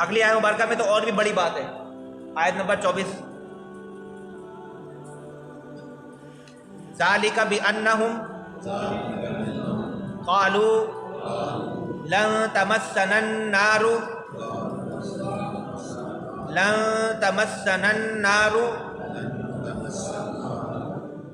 اگلی آیت مبارکہ میں تو اور بھی بڑی بات ہے، آیت نمبر 24، ذالک بأنہم قالوا لن تمسنا النار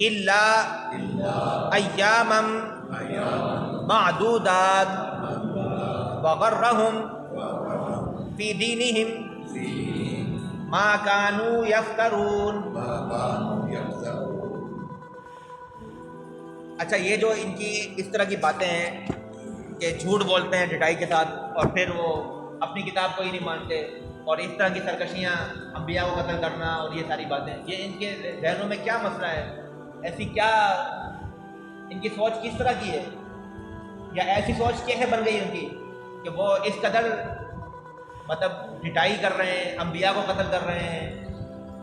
الا ایاما معدودات وغرہم فی دینہم ما کانوا یفترون۔ اچھا، یہ جو ان کی اس طرح کی باتیں ہیں کہ جھوٹ بولتے ہیں ڈٹائی کے ساتھ، اور پھر وہ اپنی کتاب کو ہی نہیں مانتے، اور اس طرح کی سرکشیاں، انبیاء کو قتل کرنا اور یہ ساری باتیں، یہ ان کے ذہنوں میں کیا مسئلہ ہے؟ ایسی کیا ان کی سوچ کس طرح کی ہے، یا ایسی سوچ کیسے بن گئی ان کی کہ وہ اس قدر مطلب ڈٹائی کر رہے ہیں، انبیاء کو قتل کر رہے ہیں،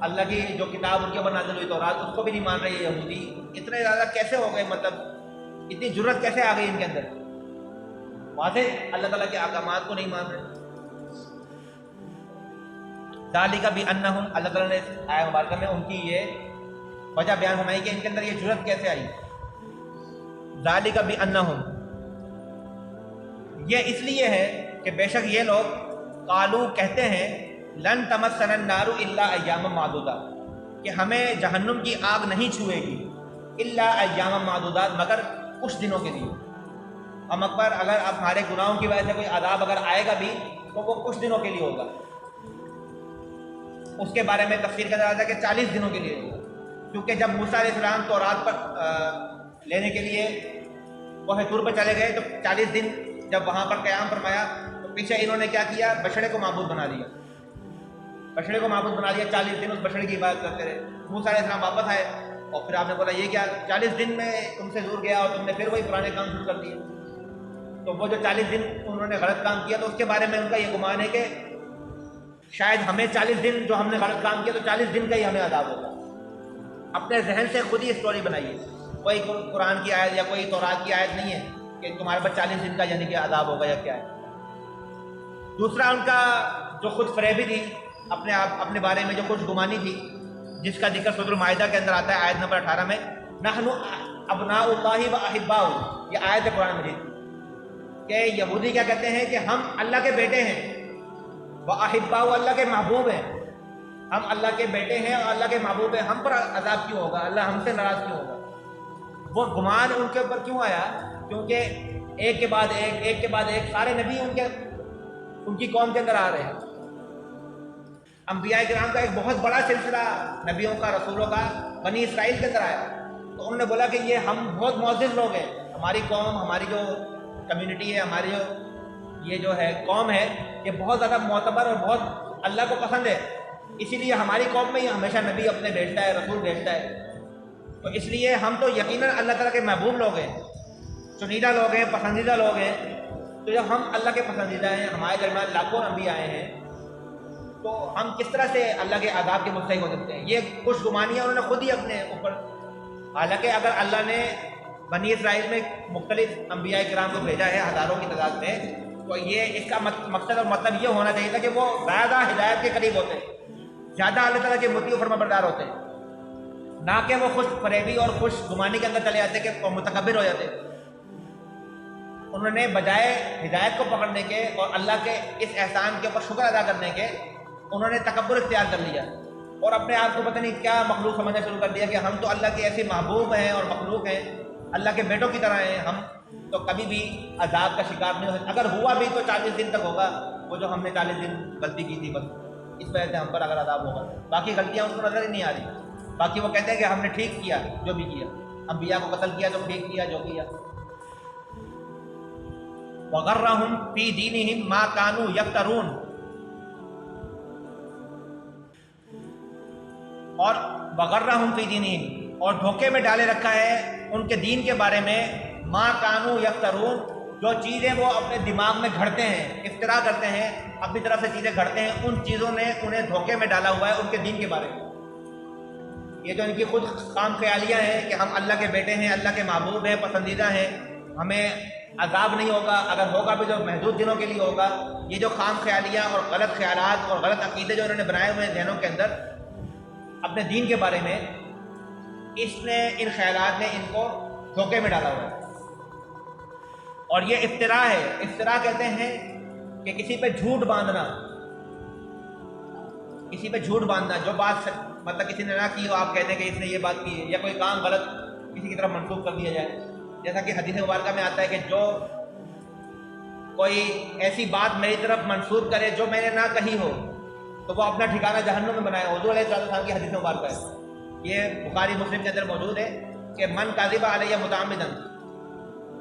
اللہ کی جو کتاب ان کے اوپر نازل ہوئی تورات اس کو بھی نہیں مان رہے یہودی، اتنے زیادہ کیسے ہو گئے؟ مطلب اتنی جرت کیسے آ گئی ان کے اندر؟ واضح اللہ تعالیٰ کے احکامات کو نہیں مان رہے۔ ذالک بأنہم، اللہ تعالیٰ نے آیت مبارکہ میں ان کی یہ وجہ بیان فرمائی کہ ان کے اندر یہ جرت کیسے آئی۔ ذالک بأنہم، یہ اس لیے ہے کہ بے شک یہ لوگ قالو کہتے ہیں لن تمسنا النار الا ایاما معدودہ، کہ ہمیں جہنم کی آگ نہیں چھوئے گی الا ایاما معدودات، مگر کچھ دنوں کے لیے۔ ہم اکبر اگر اب ہمارے گناہوں کی وجہ سے کوئی عذاب اگر آئے گا بھی تو وہ کچھ دنوں کے لیے ہوگا۔ اس کے بارے میں تفسیر کا جاتا ہے کہ 40 دنوں کے لیے ہوگا، کیونکہ جب موسیٰ علیہ السلام تورات پر لینے کے لیے کوہ طور پر چلے گئے تو 40 دن جب وہاں پر قیام فرمایا تو پیچھے انہوں نے کیا کیا؟ بچڑے کو معبود بنا دیا، بچڑے کو معبود بنا دیا، 40 دن اس بچڑے کی عبادت کرتے رہے۔ موسیٰ علیہ السلام واپس آئے اور پھر آپ نے بولا یہ کیا 40 دن میں تم سے دور گیا اور تم نے پھر وہی پرانے کام شروع کر دیے۔ تو وہ جو 40 دن انہوں نے غلط کام کیا تو اس کے بارے میں ان کا یہ گمان ہے کہ شاید ہمیں 40 دن جو ہم نے غلط کام کیا تو 40 دن کا ہی ہمیں عذاب ہوگا۔ اپنے ذہن سے خود ہی اسٹوری بنائیے، کوئی قرآن کی آیت یا کوئی تورات کی آیت نہیں ہے کہ تمہارے پاس 40 دن کا یعنی کہ عذاب ہوگا یا کیا ہے۔ دوسرا ان کا جو خود فریبی تھی، اپنے بارے میں جو کچھ گمانی تھی، جس کا ذکر سورۃ المائدہ کے اندر آتا ہے آیت نمبر 18 میں، نحن ابناء اللہ و احباؤہ، یہ آیت ہے قرآن مجید کہ یہودی کیا کہتے ہیں کہ ہم اللہ کے بیٹے ہیں، وہ احباؤہ، اللہ کے محبوب ہیں، ہم اللہ کے بیٹے ہیں اور اللہ کے محبوب ہیں، ہم پر عذاب کیوں ہوگا؟ اللہ ہم سے ناراض کیوں ہوگا؟ وہ گمان ان کے اوپر کیوں آیا؟ کیونکہ ایک کے بعد ایک سارے نبی ان کی قوم کے اندر آ رہے ہیں۔ انبیاء کرام کا ایک بہت بڑا سلسلہ نبیوں کا، رسولوں کا بنی اسرائیل کے اندر آیا، تو انہوں نے بولا کہ یہ ہم بہت معزز لوگ ہیں، ہماری قوم، ہماری جو کمیونٹی ہے، ہماری یہ جو ہے قوم ہے، یہ بہت زیادہ معتبر اور بہت اللہ کو پسند ہے، اسی لیے ہماری قوم میں ہی ہمیشہ نبی اپنے بھیجتا ہے، رسول بھیجتا ہے، تو اس لیے ہم تو یقیناً اللہ تعالیٰ کے محبوب لوگ ہیں، چنیدہ لوگ ہیں، پسندیدہ لوگ ہیں۔ تو جب ہم اللہ کے پسندیدہ ہیں، ہمارے درمیان لاکھوں انبیاء آئے ہیں، تو ہم کس طرح سے اللہ کے عذاب کے مستحق ہو سکتے ہیں؟ یہ کچھ گمانیاں انہوں نے خود ہی اپنے اوپر، حالانکہ اگر اللہ نے بنی اسرائیل میں مختلف انبیاء کرام کو بھیجا ہے ہزاروں کی تعداد میں، تو یہ اس کا مقصد اور مطلب یہ ہونا چاہیے تھا کہ وہ زیادہ ہدایت کے قریب ہوتے، زیادہ اللہ تعالیٰ کے مطیع و فرما بردار ہوتے، نہ کہ وہ خوش فریبی اور خوش گمانی کے اندر چلے جاتے کہ متکبر ہو جاتے۔ انہوں نے بجائے ہدایت کو پکڑنے کے اور اللہ کے اس احسان کے اوپر شکر ادا کرنے کے، انہوں نے تکبر اختیار کر لیا اور اپنے آپ کو پتہ نہیں کیا مخلوق سمجھنا شروع کر دیا کہ ہم تو اللہ کے ایسے محبوب ہیں اور مخلوق ہیں، اللہ کے بیٹوں کی طرح ہیں، ہم تو کبھی بھی عذاب کا شکار نہیں ہو سکتے، اگر ہوا بھی تو 40 دن تک ہوگا، وہ جو ہم نے 40 دن غلطی کی تھی بس اس وجہ سے ہم پر اگر عذاب ہوگا، باقی غلطیاں ان کو نظر ہی نہیں آ رہی، باقی وہ کہتے ہیں کہ ہم نے ٹھیک کیا جو بھی کیا، انبیاء کو قتل کیا تو ٹھیک کیا جو کیا۔ وَغَرَّهُمْ فِي دِينِهِمْ مَا كَانُوا يَفْتَرُونَ، اور وَغَرَّهُمْ فِي دِينِهِمْ، اور دھوکے میں ڈالے رکھا ہے ان کے دین کے بارے میں، مَا كَانُوا يَفْتَرُونَ، جو چیزیں وہ اپنے دماغ میں گھڑتے ہیں، افتراء کرتے ہیں، اپنی طرف سے چیزیں گھڑتے ہیں، ان چیزوں نے انہیں دھوکے میں ڈالا ہوا ہے ان کے دین کے بارے میں۔ یہ جو ان کی خود خام خیالیاں ہیں کہ ہم اللہ کے بیٹے ہیں، اللہ کے محبوب ہیں، پسندیدہ ہیں، ہمیں عذاب نہیں ہوگا، اگر ہوگا بھی جو محدود دنوں کے لیے ہوگا۔ یہ جو خام خیالیاں اور غلط خیالات اور غلط عقیدے جو انہوں نے بنائے ہوئے ہیں ذہنوں کے اندر اپنے دین کے بارے میں، ان خیالات نے ان کو دھوکے میں ڈالا ہوا ہے۔ اور یہ افتراء ہے۔ افتراء کہتے ہیں کہ کسی پہ جھوٹ باندھنا، کسی پہ جھوٹ باندھنا، جو بات مطلب کسی نے نہ کی ہو، آپ کہتے ہیں کہ اس نے یہ بات کی ہے، یا کوئی کام غلط کسی کی طرف منسوخ کر دیا جائے۔ جیسا کہ حدیث مبارکہ میں آتا ہے کہ جو کوئی ایسی بات میری طرف منسوخ کرے جو میں نے نہ کہی ہو تو وہ اپنا ٹھکانہ جہنم میں بنائے۔ حضور علیہ السلام کی حدیث مبارکہ ہے، یہ بخاری مسلم کے اندر موجود ہے کہ من کاذب علیہ متعمداً،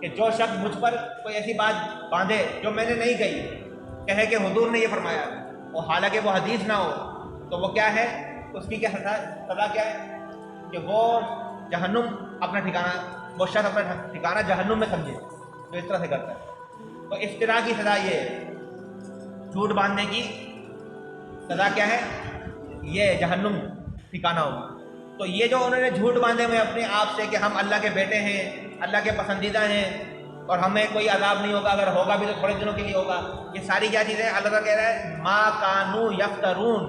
کہ جو شخص مجھ پر کوئی ایسی بات باندھے جو میں نے نہیں کہی، کہے کہ حضور نے یہ فرمایا، اور حالانکہ وہ حدیث نہ ہو، تو وہ کیا ہے، اس کی کیا سزا کیا ہے کہ وہ جہنم اپنا ٹھکانہ، وہ شخص اپنا ٹھکانہ جہنم میں سمجھے جو اس طرح سے کرتا ہے۔ تو افتراء کی سزا یہ ہے، جھوٹ باندھنے کی سزا کیا ہے، یہ جہنم ٹھکانہ ہوگا۔ تو یہ جو انہوں نے جھوٹ باندھے ہوئے اپنے آپ سے کہ ہم اللہ کے بیٹے ہیں، اللہ کے پسندیدہ ہیں، اور ہمیں کوئی عذاب نہیں ہوگا، اگر ہوگا بھی تو تھوڑے دنوں کے لیے ہوگا، یہ ساری کیا چیزیں اللہ تعالیٰ کہہ رہا ہے ما کانوا یفترون۔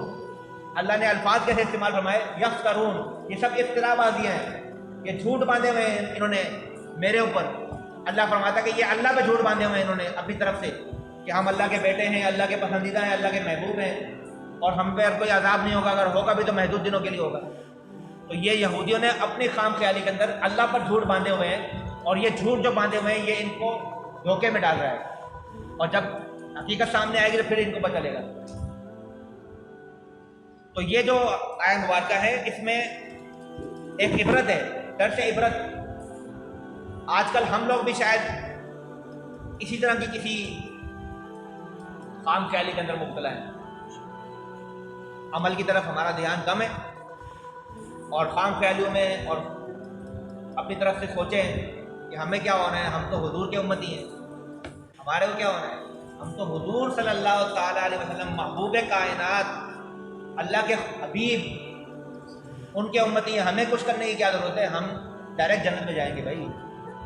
اللہ نے الفاظ کیسے استعمال فرمائے، یفترون، یہ سب افتراء بازیاں ہیں، یہ جھوٹ باندھے ہوئے ہیں انہوں نے میرے اوپر۔ اللہ فرماتا کہ یہ اللہ پہ جھوٹ باندھے ہوئے ہیں انہوں نے اپنی طرف سے کہ ہم اللہ کے بیٹے ہیں، اللہ کے پسندیدہ ہیں، اللہ کے محبوب ہیں، اور ہم پہ کوئی عذاب نہیں ہوگا، اگر ہوگا بھی تو محدود دنوں کے لیے ہوگا۔ تو یہ یہودیوں نے اپنی خام خیالی کے اندر اللہ پر جھوٹ باندھے ہوئے ہیں، اور یہ جھوٹ جو باندھے ہوئے ہیں یہ ان کو دھوکے میں ڈال رہا ہے، اور جب حقیقت سامنے آئے گی تو پھر ان کو پتہ چلے گا۔ تو یہ جو آیت مبارکہ ہے اس میں ایک عبرت ہے، درس عبرت۔ آج کل ہم لوگ بھی شاید اسی طرح کی کسی خام خیالی کے اندر مبتلا ہیں، عمل کی طرف ہمارا دھیان کم ہے، اور خام خیالیوں میں اور اپنی طرف سے سوچیں کہ ہمیں کیا ہونا ہے، ہم تو حضور کے امتی ہیں، ہمارے کو کیا ہونا ہے، ہم تو حضور صلی اللہ تعالیٰ علیہ وسلم محبوب کائنات، اللہ کے حبیب، ان کے امتی ہیں، ہمیں کچھ کرنے کی کیا ضرورت ہے، ہم ڈائریکٹ جنت میں جائیں گے۔ بھائی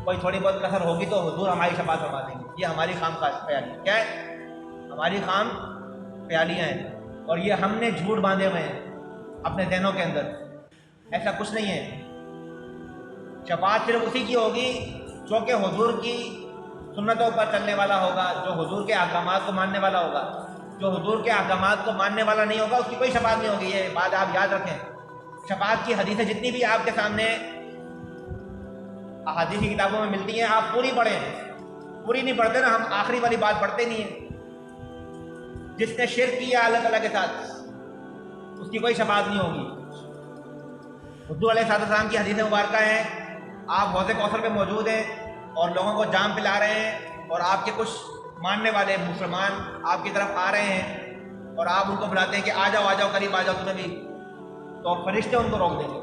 کوئی تھوڑی بہت کثر ہوگی تو حضور ہماری شفاعت فرما دیں گے۔ یہ ہماری خام خیالی کیا ہے، ہماری خام خیالیاں ہیں، اور یہ ہم نے جھوٹ باندھے ہوئے ہیں اپنے ذہنوں کے اندر۔ ایسا کچھ نہیں ہے، شفاعت صرف اسی کی ہوگی جو کہ حضور کی سنتوں پر چلنے والا ہوگا، جو حضور کے احکامات کو ماننے والا ہوگا۔ جو حضور کے احکامات کو ماننے والا نہیں ہوگا اس کی کوئی شفاعت نہیں ہوگی، یہ بات آپ یاد رکھیں۔ شفاعت کی حدیثیں جتنی بھی آپ کے سامنے احادیث کی کتابوں میں ملتی ہیں آپ پوری پڑھیں، پوری نہیں پڑھتے نا، ہم آخری والی بات پڑھتے نہیں ہیں۔ جس نے شرک کیا اللہ تعالیٰ کے ساتھ اس کی کوئی شفاعت نہیں ہوگی۔ حضور علیہ السلام کی حدیث مبارکہ ہیں، آپ حوض کوثر پہ موجود ہیں اور لوگوں کو جام پلا رہے ہیں، اور آپ کے کچھ ماننے والے مسلمان آپ کی طرف آ رہے ہیں اور آپ ان کو بلاتے ہیں کہ آ جاؤ قریب آ جاؤ تمہیں بھی، تو فرشتے ان کو روک دیں گے،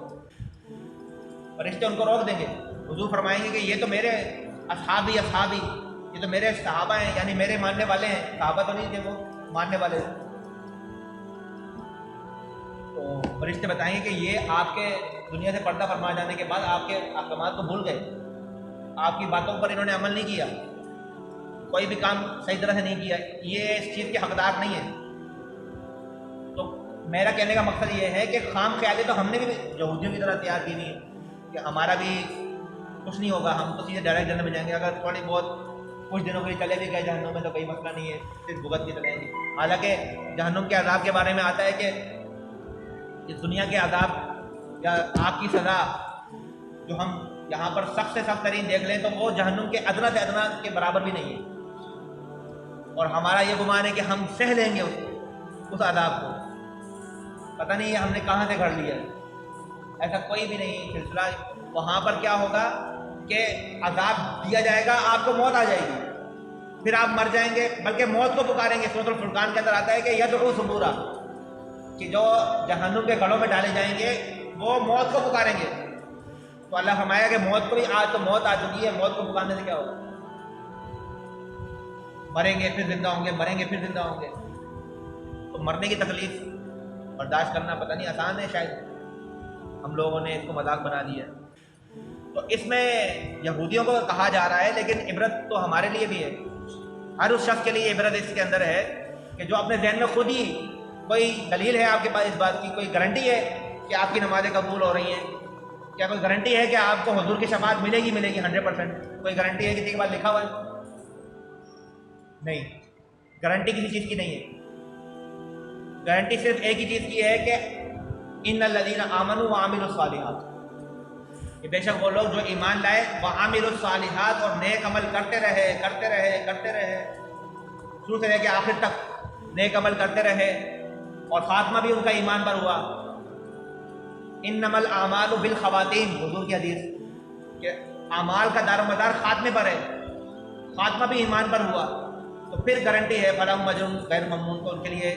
فرشتے ان کو روک دیں گے۔ حضور فرمائیں گے کہ یہ تو میرے اصحابی، یہ تو میرے صحابہ ہیں، یعنی میرے ماننے والے ہیں، صحابہ تو نہیں تھے، وہ ماننے والے ہیں۔ تو فرشتے بتائیں گے کہ یہ آپ کے دنیا سے پردہ فرما جانے کے بعد آپ کے احکامات کو بھول گئے، آپ کی باتوں پر انہوں نے عمل نہیں کیا، کوئی بھی کام صحیح طرح سے نہیں کیا، یہ اس چیز کے حقدار نہیں ہے۔ تو میرا کہنے کا مقصد یہ ہے کہ خام خیالی تو ہم نے بھی یہودیوں کی طرح تیار کی ہوئی ہے کہ ہمارا بھی کچھ نہیں ہوگا، ہم تو سیدھے ڈائریکٹ جنت میں جائیں گے، اگر تھوڑی بہت کچھ دنوں کے لیے چلے بھی گئے جہنم میں تو کوئی مسئلہ نہیں ہے، صرف بھگت کی طرح ہے۔ حالانکہ جہنم کے عذاب کے بارے میں آتا ہے کہ اس دنیا کے عذاب یا آگ کی سزا جو ہم یہاں پر سخت سے سخت ترین دیکھ لیں تو وہ جہنم کے ادنا سے ادنا کے برابر بھی نہیں ہے، اور ہمارا یہ گمان ہے کہ ہم سہ لیں گے اس عذاب کو۔ پتہ نہیں ہے ہم نے کہاں سے گھڑ لیا ہے، ایسا کوئی بھی نہیں سلسلہ۔ وہاں پر کیا ہوگا کہ عذاب دیا جائے گا، آپ کو موت آ جائے گی، پھر آپ مر جائیں گے، بلکہ موت کو پکاریں گے۔ سورۃ الفرقان کے اندر آتا ہے کہ یدعو ثبورا، کہ جو جہنم کے گڑھوں میں ڈالے جائیں گے وہ موت کو پکاریں گے۔ تو اللہ فرمایا کہ موت کو بھی آج تو موت آ چکی ہے، موت کو پکارنے سے کیا ہوگا، مریں گے پھر زندہ ہوں گے، مریں گے پھر زندہ ہوں گے۔ تو مرنے کی تکلیف برداشت کرنا پتہ نہیں آسان ہے، شاید ہم لوگوں نے اس کو مذاق بنا دیا ہے۔ تو اس میں یہودیوں کو کہا جا رہا ہے، لیکن عبرت تو ہمارے لیے بھی ہے، ہر اس شخص کے لیے عبرت اس کے اندر ہے کہ جو اپنے ذہن میں خود ہی کوئی دلیل ہے آپ کے پاس اس بات کی، کوئی گارنٹی ہے کہ آپ کی نمازیں قبول ہو رہی ہیں، کیا کوئی گارنٹی ہے کہ آپ کو حضور کی شفاعت ملے گی 100%؟ کوئی گارنٹی ہے کسی کے بعد لکھا ہوا ہے؟ نہیں، گارنٹی کسی چیز کی نہیں ہے۔ گارنٹی صرف ایک ہی چیز کی ہے کہ ان الذین آمنوا وعملوا الصالحات، کہ بے شک وہ لوگ جو ایمان لائے وعملوا الصالحات، اور نیک عمل کرتے رہے کرتے رہے کرتے رہے، شروع سے لے کے آخر تک نیک عمل کرتے رہے، اور خاتمہ بھی ان کا ایمان پر ہوا۔ انما الاعمال بالخواتیم، حضور کی حدیث کہ اعمال کا دار و مدار خاتمے پر ہے، خاتمہ بھی ایمان پر ہوا، تو پھر گارنٹی ہے فلہم اجر غیر ممنون، تو ان کے لیے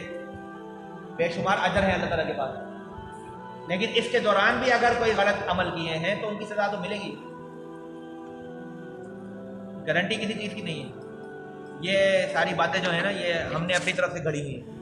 بے شمار اجر ہے اللہ تعالیٰ کے پاس۔ لیکن اس کے دوران بھی اگر کوئی غلط عمل کیے ہیں تو ان کی سزا تو ملے گی، گارنٹی کسی چیز کی نہیں ہے۔ یہ ساری باتیں جو ہیں نا، یہ ہم نے اپنی طرف سے گھڑی ہوئی ہیں۔